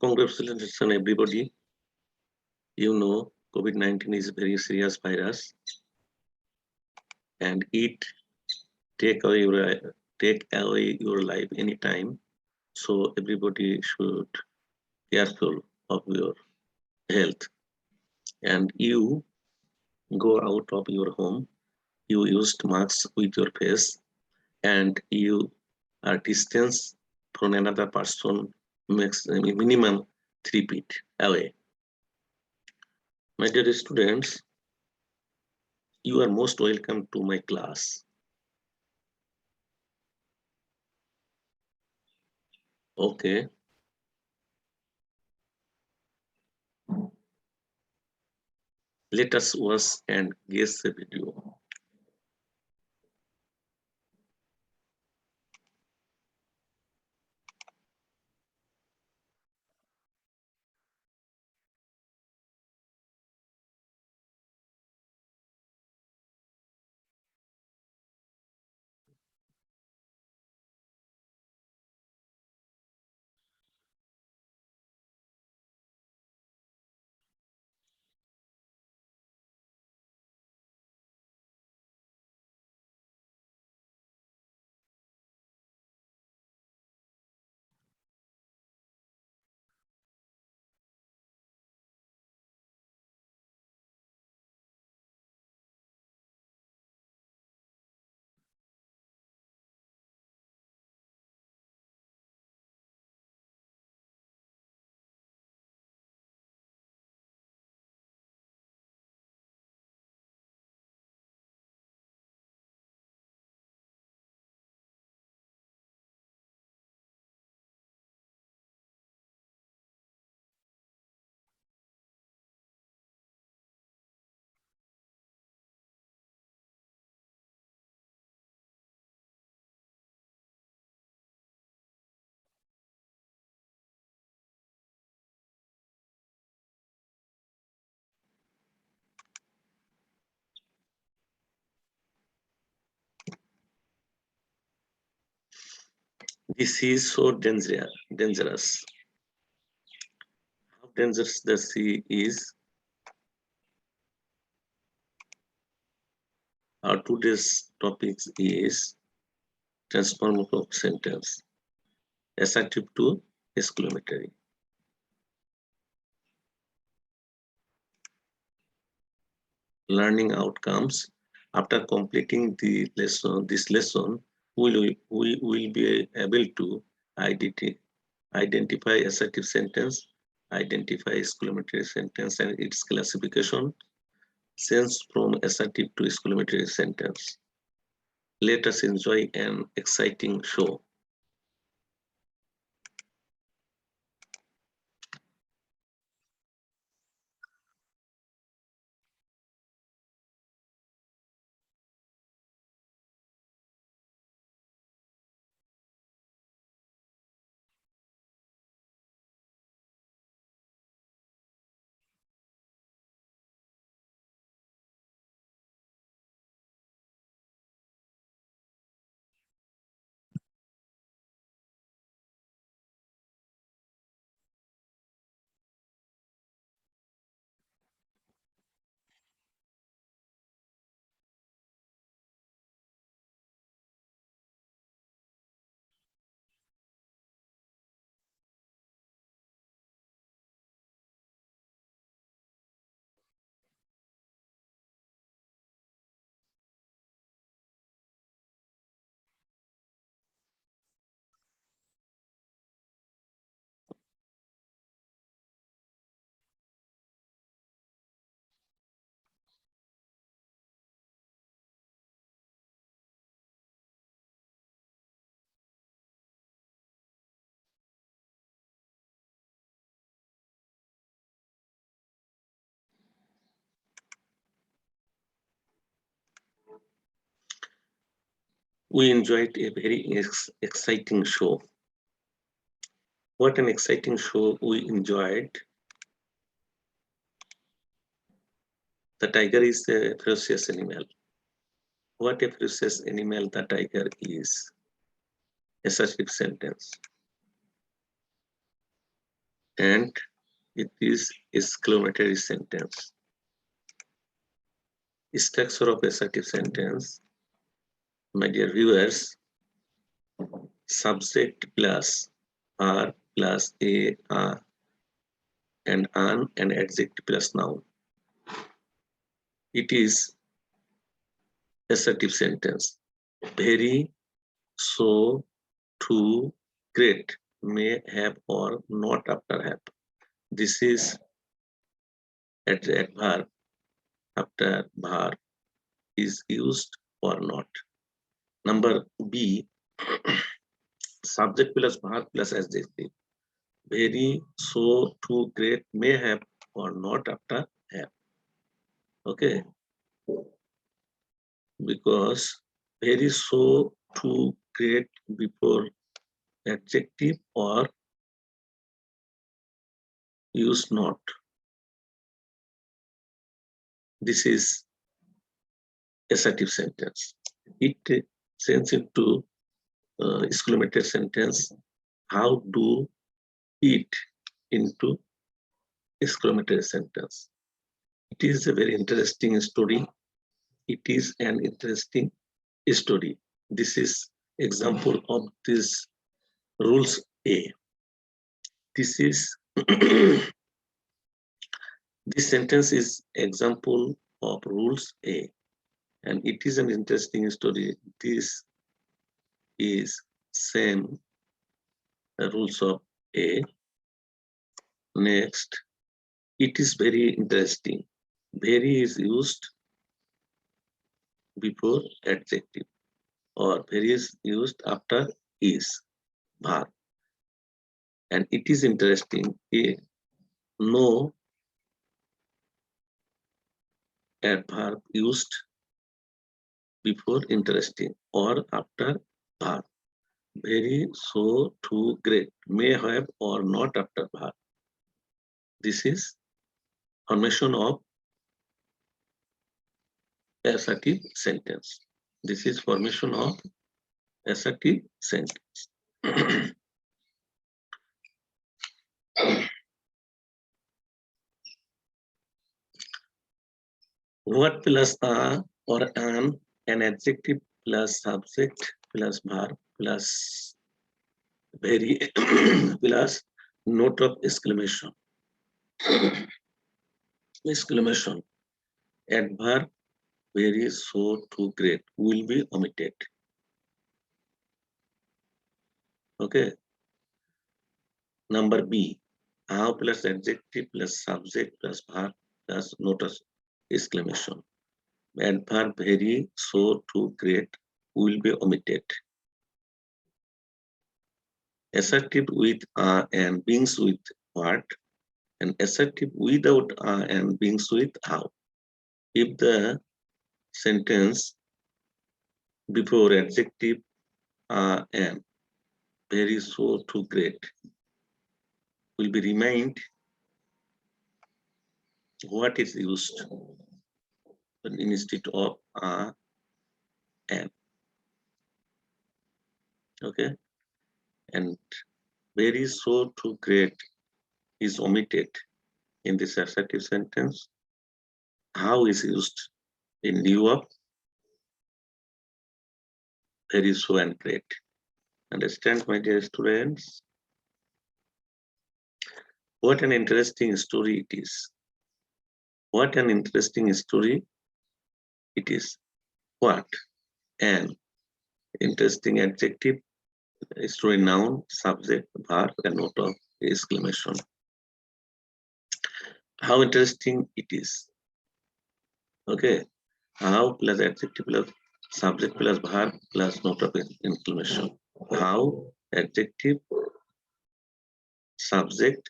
Congratulations, everybody. You know, COVID-19 is a very serious virus, and it take away your life anytime. So everybody should careful of your health. And you go out of your home, you used masks with your face, and you are distance from another person minimum 3 feet away. My dear students, you are most welcome to my class. Okay. Let us watch and guess the video. This is so dangerous. How dangerous the sea is? Our today's topic is transform of sentence, assertive to exclamatory. Learning outcomes. After completing this lesson, we will be able to identify assertive sentence, identify exclamatory sentence and its classification, sense from assertive to exclamatory sentence. Let us enjoy an exciting show. We enjoyed a very exciting show. What an exciting show we enjoyed. The tiger is a ferocious animal. What a ferocious animal the tiger is. Assertive sentence. and it is exclamatory sentence. Structure of assertive sentence, my dear viewers: subject plus are plus a and an and adjective plus noun. It is assertive sentence. Very, so, to, great, may, have, or not after have. This is adverb after verb is used or not. Number B, subject plus verb plus adjective. Very, so, to, great, may have, or not after have. Okay, because very, so, to, great before adjective or use not. This is assertive sentence. It sends into exclamatory sentence. How do it into exclamatory sentence? It is a very interesting story. It is an interesting story. This is example of this rules A. This is this sentence is example of rules A, and it is an interesting story. This is same rules of A. Next, it is very interesting. Very is used before adjective, or very is used after is verb. And it is interesting. No adverb used before interesting or after verb. Very, so, to, great, may have, or not after verb. This is formation of assertive sentence. This is formation of assertive sentence. What plus a or an adjective plus subject plus verb plus very plus note of exclamation. Exclamation. Adverb very, so, to, great will be omitted. Okay. Number B. How plus adjective plus subject plus verb plus note of exclamation. Adverb very, so, to, great will be omitted. Assertive with and begins with what, and assertive without and begins with how. If the sentence before adjective and very, so, to, great will be remind what is used instead of and. Okay, and very, so, to, great is omitted in this assertive sentence. How is used in lieu of very, so, and great. Understand, my dear students? What an interesting story it is. What an interesting story it is. What an interesting adjective, story, noun, subject, verb, and note of exclamation. How interesting it is. Okay. How plus adjective plus subject plus verb plus note of exclamation. How, adjective, subject,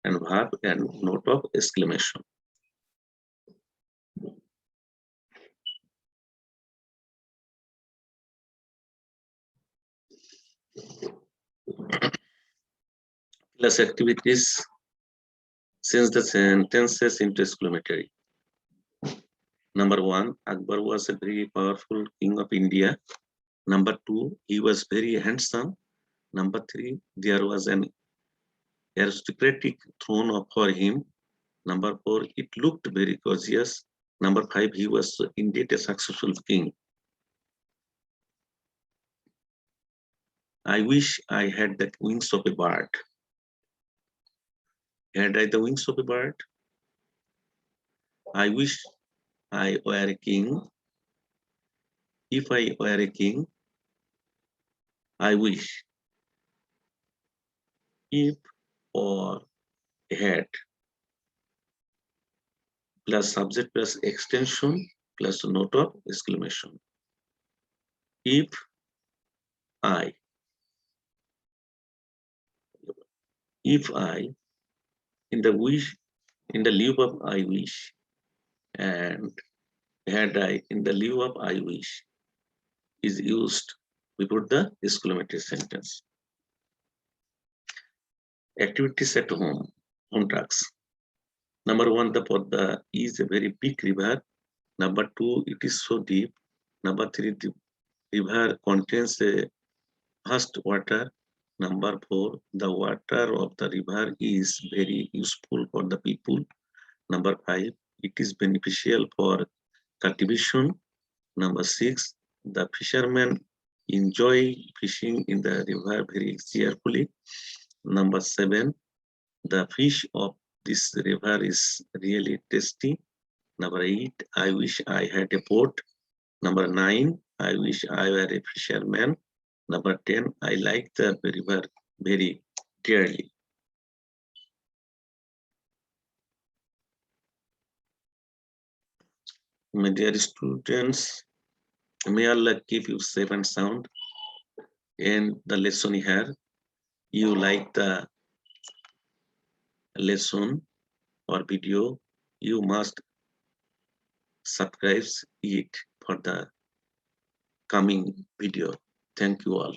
and verb and note of exclamation. Plus activities since the sentences into exclamatory. Number 1, Akbar was a very powerful king of India. Number 2, he was very handsome. Number 3, there was an aristocratic throne for him. Number 4, it looked very gorgeous. Number 5, he was indeed a successful king. I wish I had the wings of a bird. Had I the wings of a bird? I wish I were a king. If I were a king, I wish. If or had plus subject plus extension plus note of exclamation. If I, if I, in the wish, in the lieu of I wish, and had I, in the lieu of I wish, is used before the exclamatory sentence. Activities at home tasks. Number 1, the Podda is a very big river. Number 2, it is so deep. Number 3, the river contains a vast water. Number 4, the water of the river is very useful for the people. Number 5, it is beneficial for cultivation. Number 6, the fishermen enjoy fishing in the river very cheerfully. Number 7, the fish of this river is really tasty. Number 8, I wish I had a boat. Number 9, I wish I were a fisherman. Number 10, I like the river very dearly. My dear students, may Allah keep you safe and sound. And the lesson here, you like the lesson or video, you must subscribe it for the coming video. Thank you all.